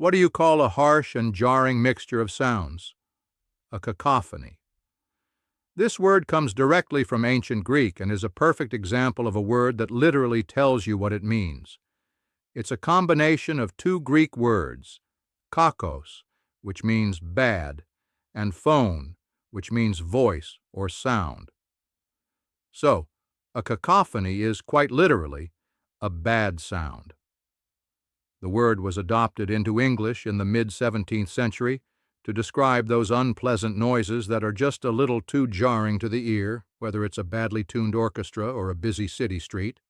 What do you call a harsh and jarring mixture of sounds? A cacophony. This word comes directly from ancient Greek and is a perfect example of a word that literally tells you what it means. It's a combination of two Greek words, kakos, which means bad, and phone, which means voice or sound. So, a cacophony is quite literally a bad sound. The word was adopted into English in the mid-17th century to describe those unpleasant noises that are just a little too jarring to the ear, whether it's a badly tuned orchestra or a busy city street.